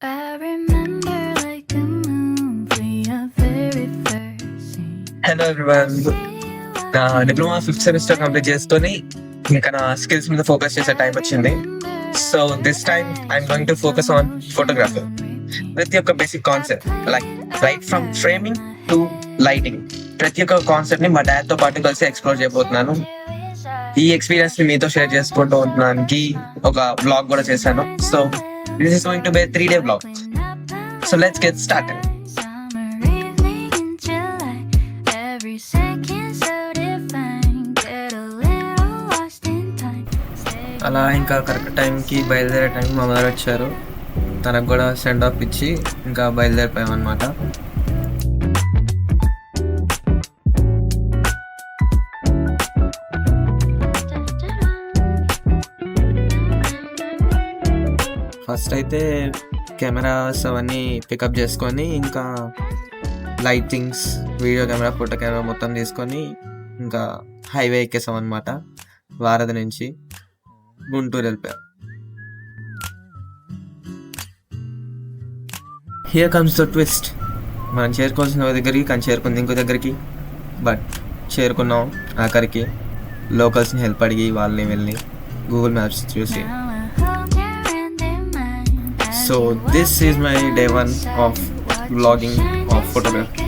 I remember like the movie, our very first scene. Hello everyone, నా diploma fifth semester complete చేసుకొని ఇంకా నా skills మీద focus చేసే టైం వచ్చింది. So this time I'm going to focus on photography. ప్రతి ఒక్క basic concept like right from framing to lighting, ప్రతి ఒక్క కాన్సెప్ట్ ని మా డాడ్ తో పాటు కలిసి ఎక్స్ప్లోర్ చేయబోతున్నాను. ఈ ఎక్స్పీరియన్స్ ని మీతో షేర్ చేసుకుంటూ ఉండడానికి ఒక బ్లాగ్ కూడా చేశాను. So this is going to be 3-day blog. So let's get started. Summer evening in July, every second so divine, get a little lost in time. అలా ఇంకా కరెక్ట్ టైంకి బయలుదేరే టైం మా మదర్ వచ్చారు. తనకు కూడా సెండ్ ఆఫ్ ఇచ్చి ఇంకా బయలుదేరిపోయాం అనమాట. ఫస్ట్ అయితే కెమెరాస్ అవన్నీ పికప్ చేసుకొని ఇంకా lightings, video camera, photo camera మొత్తం తీసుకొని ఇంకా హైవే ఎక్కేసాం అనమాట. వారధి నుంచి గుంటూరు వెళ్ళిపోయాం. Here comes the twist. మనం చేరుకోవాల్సిన దగ్గరికి కానీ చేరుకుంది ఇంకో దగ్గరికి. బట్ చేరుకున్నాం ఆఖరికి. లోకల్స్ని హెల్ప్ అడిగి వాళ్ళని వెళ్ళి గూగుల్ మ్యాప్స్ చూసి. Now I hold your hand in mine. So this is my day 1 of vlogging of photography.